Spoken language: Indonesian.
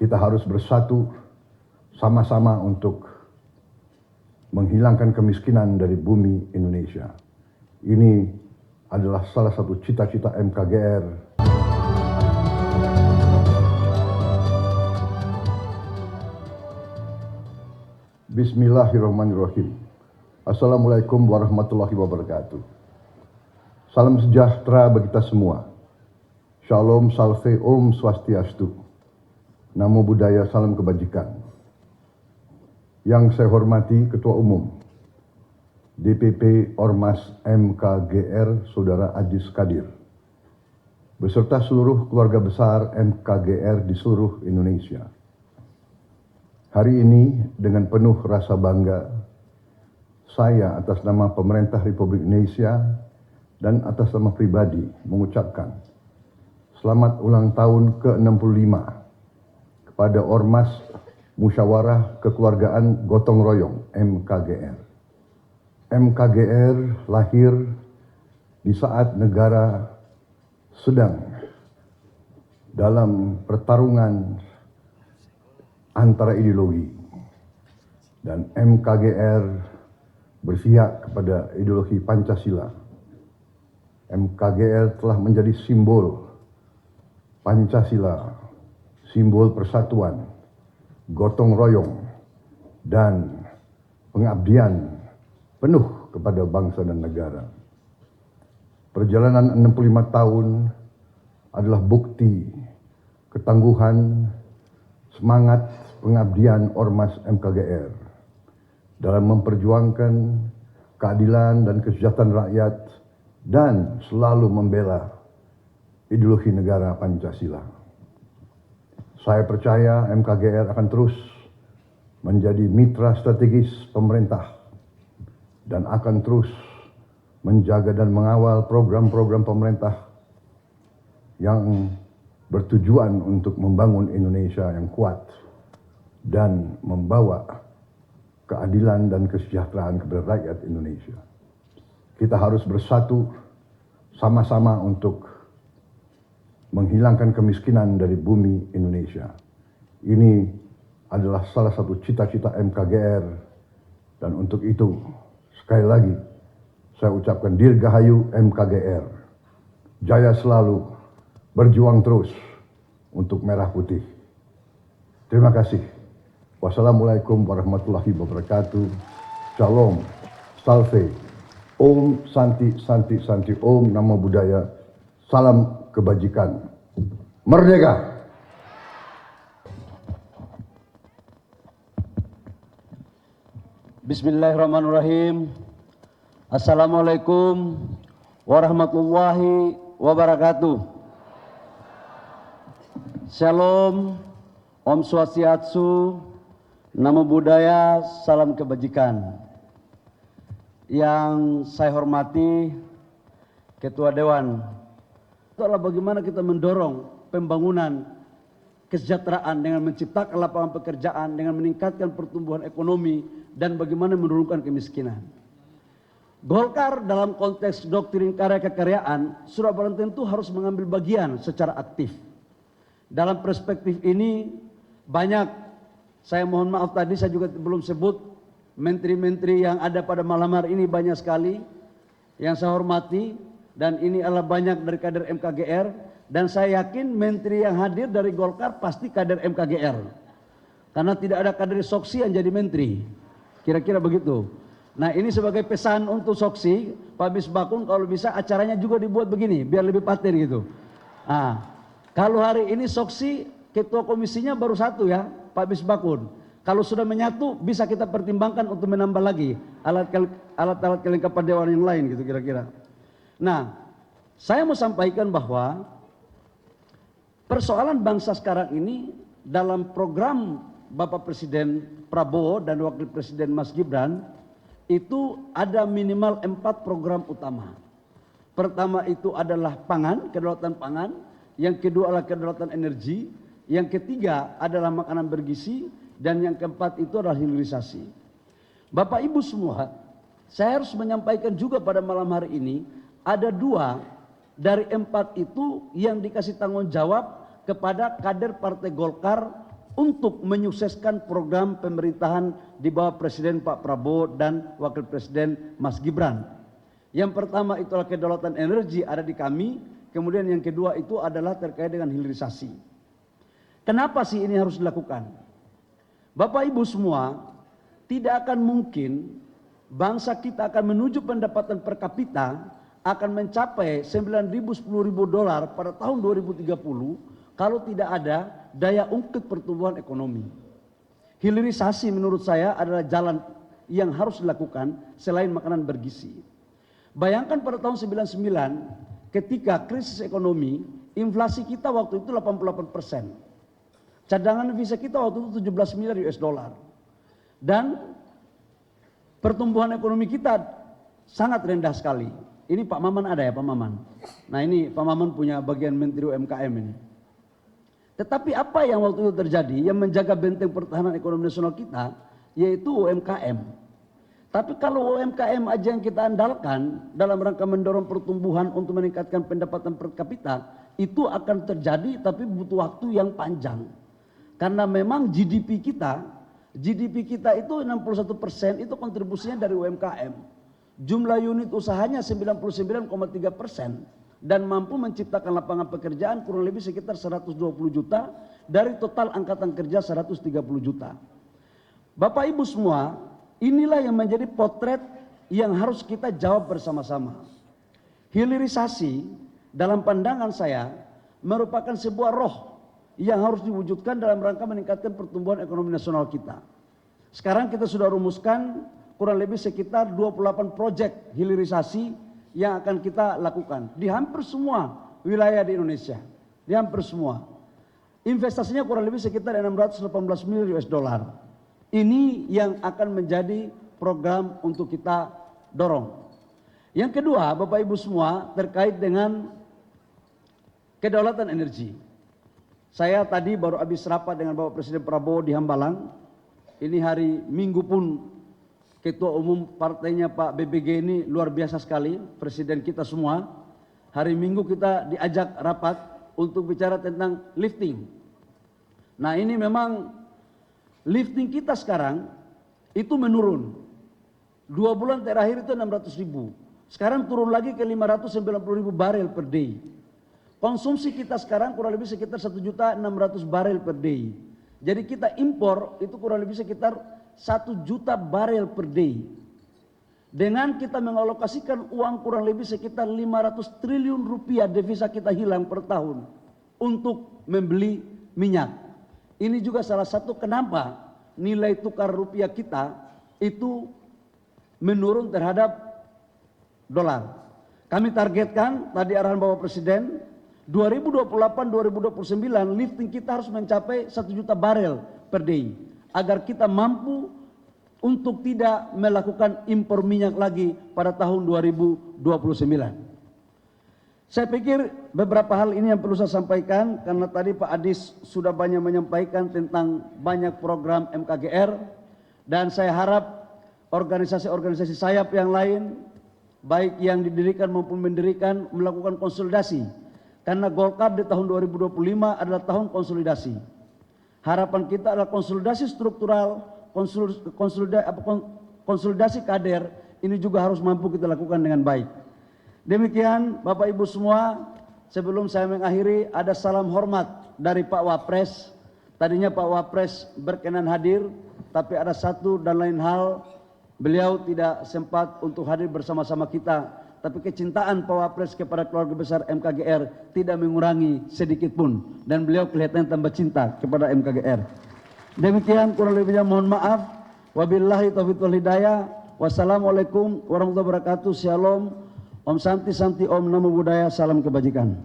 Kita harus bersatu sama-sama untuk menghilangkan kemiskinan dari bumi Indonesia. Ini adalah salah satu cita-cita MKGR. Bismillahirrahmanirrahim. Assalamualaikum warahmatullahi wabarakatuh. Salam sejahtera bagi kita semua. Shalom, salve, om, swastiastu. Namo Buddhaya, salam kebajikan. Yang saya hormati Ketua Umum DPP Ormas MKGR, Saudara Ajis Kadir, beserta seluruh keluarga besar MKGR di seluruh Indonesia. Hari ini dengan penuh rasa bangga, saya atas nama pemerintah Republik Indonesia dan atas nama pribadi mengucapkan selamat ulang tahun ke-65 kepada Ormas Musyawarah Kekeluargaan Gotong Royong MKGR. MKGR lahir di saat negara sedang dalam pertarungan antara ideologi, dan MKGR berpihak kepada ideologi Pancasila. MKGR telah menjadi simbol Pancasila, simbol persatuan, gotong royong, dan pengabdian penuh kepada bangsa dan negara. Perjalanan 65 tahun adalah bukti ketangguhan, semangat pengabdian Ormas MKGR dalam memperjuangkan keadilan dan kesejahteraan rakyat dan selalu membela ideologi negara Pancasila. Saya percaya MKGR akan terus menjadi mitra strategis pemerintah dan akan terus menjaga dan mengawal program-program pemerintah yang bertujuan untuk membangun Indonesia yang kuat dan membawa keadilan dan kesejahteraan kepada rakyat Indonesia. Kita harus bersatu sama-sama untuk menghilangkan kemiskinan dari bumi Indonesia. Ini adalah salah satu cita-cita MKGR, dan untuk itu sekali lagi saya ucapkan Dirgahayu MKGR. Jaya selalu, berjuang terus untuk merah putih. Terima kasih. Wassalamualaikum warahmatullahi wabarakatuh. Shalom, salve, om, santi, santi, santi, om, namo Buddhaya, salam kebajikan. Merdeka! Bismillahirrahmanirrahim. Assalamualaikum warahmatullahi wabarakatuh. Shalom, Om Swastiastu, Namo Buddhaya, salam kebajikan. Yang saya hormati Ketua Dewan, itu adalah bagaimana kita mendorong pembangunan kesejahteraan dengan menciptakan lapangan pekerjaan, dengan meningkatkan pertumbuhan ekonomi, dan bagaimana menurunkan kemiskinan. Golkar dalam konteks doktrin karya kekaryaan sudah barang tentu harus mengambil bagian secara aktif. Dalam perspektif ini banyak, saya mohon maaf tadi saya juga belum sebut menteri-menteri yang ada pada malam hari ini, banyak sekali yang saya hormati, dan ini adalah banyak dari kader MKGR, dan saya yakin menteri yang hadir dari Golkar pasti kader MKGR, karena tidak ada kader Soksi yang jadi menteri, kira-kira begitu. Nah, ini sebagai pesan untuk Soksi, Pak Misbakun, kalau bisa acaranya juga dibuat begini biar lebih paten gitu. Nah, kalau hari ini Soksi ketua komisinya baru satu ya, Pak Misbakun. Kalau sudah menyatu bisa kita pertimbangkan untuk menambah lagi alat-alat kelengkapan dewan yang lain gitu kira-kira. Nah, saya mau sampaikan bahwa persoalan bangsa sekarang ini dalam program Bapak Presiden Prabowo dan Wakil Presiden Mas Gibran itu ada minimal 4 program utama. Pertama itu adalah pangan, kedaulatan pangan. Yang kedua adalah kedaulatan energi. Yang ketiga adalah makanan bergizi. Dan yang keempat itu adalah hilirisasi. Bapak Ibu semua, saya harus menyampaikan juga pada malam hari ini, ada 2 dari 4 itu yang dikasih tanggung jawab kepada kader Partai Golkar untuk menyukseskan program pemerintahan di bawah Presiden Pak Prabowo dan Wakil Presiden Mas Gibran. Yang pertama itulah kedaulatan energi ada di kami, kemudian yang kedua itu adalah terkait dengan hilirisasi. Kenapa sih ini harus dilakukan? Bapak Ibu semua, tidak akan mungkin bangsa kita akan menuju pendapatan per kapita akan mencapai 9.000 10.000 dolar pada tahun 2030 kalau tidak ada daya ungkit pertumbuhan ekonomi. Hilirisasi menurut saya adalah jalan yang harus dilakukan selain makanan bergizi. Bayangkan pada tahun 99 ketika krisis ekonomi, inflasi kita waktu itu 88%. Cadangan devisa kita waktu itu 17 miliar US dollar. Dan pertumbuhan ekonomi kita sangat rendah sekali. Ini Pak Maman ada ya Pak Maman. Nah ini Pak Maman punya bagian Menteri UMKM ini. Tetapi apa yang waktu itu terjadi yang menjaga benteng pertahanan ekonomi nasional kita yaitu UMKM. Tapi kalau UMKM aja yang kita andalkan dalam rangka mendorong pertumbuhan untuk meningkatkan pendapatan per kapita itu akan terjadi tapi butuh waktu yang panjang. Karena memang GDP kita itu 61% itu kontribusinya dari UMKM. Jumlah unit usahanya 99,3% dan mampu menciptakan lapangan pekerjaan kurang lebih sekitar 120 juta dari total angkatan kerja 130 juta. Bapak Ibu semua, inilah yang menjadi potret yang harus kita jawab bersama-sama. Hilirisasi dalam pandangan saya merupakan sebuah roh yang harus diwujudkan dalam rangka meningkatkan pertumbuhan ekonomi nasional kita. Sekarang kita sudah rumuskan kurang lebih sekitar 28 proyek hilirisasi yang akan kita lakukan di hampir semua wilayah di Indonesia. Di hampir semua. Investasinya kurang lebih sekitar 618 miliar US dollar. Ini yang akan menjadi program untuk kita dorong. Yang kedua, Bapak Ibu semua, terkait dengan kedaulatan energi. Saya tadi baru habis rapat dengan Bapak Presiden Prabowo di Hambalang. Ini hari Minggu pun Ketua Umum partainya Pak BBG ini luar biasa sekali, Presiden kita semua. Hari Minggu kita diajak rapat untuk bicara tentang lifting. Nah ini memang lifting kita sekarang itu menurun. 2 bulan terakhir itu 600.000. Sekarang turun lagi ke 590.000 barel per day. Konsumsi kita sekarang kurang lebih sekitar 1.600.000 barel per day. Jadi kita impor itu kurang lebih sekitar 1 juta barel per day. Dengan kita mengalokasikan uang kurang lebih sekitar 500 triliun rupiah devisa kita hilang per tahun untuk membeli minyak. Ini juga salah satu kenapa nilai tukar rupiah kita itu menurun terhadap dolar. Kami targetkan tadi arahan Bapak Presiden 2028-2029 lifting kita harus mencapai 1 juta barel per day agar kita mampu untuk tidak melakukan impor minyak lagi pada tahun 2029. Saya pikir beberapa hal ini yang perlu saya sampaikan karena tadi Pak Adis sudah banyak menyampaikan tentang banyak program MKGR dan saya harap organisasi-organisasi sayap yang lain baik yang didirikan maupun mendirikan melakukan konsolidasi. Karena Golkar di tahun 2025 adalah tahun konsolidasi. Harapan kita adalah konsolidasi struktural, konsolidasi kader, ini juga harus mampu kita lakukan dengan baik. Demikian Bapak Ibu semua, sebelum saya mengakhiri ada salam hormat dari Pak Wapres. Tadinya Pak Wapres berkenan hadir, tapi ada satu dan lain hal, beliau tidak sempat untuk hadir bersama-sama kita. Tapi kecintaan Pak Wapres kepada keluarga besar MKGR tidak mengurangi sedikit pun. Dan beliau kelihatan tambah cinta kepada MKGR. Demikian kurang lebihnya mohon maaf. Wabillahi taufiq wal hidayah. Wassalamualaikum warahmatullahi wabarakatuh. Shalom. Om Santi Santi Om Namo Buddhaya. Salam kebajikan.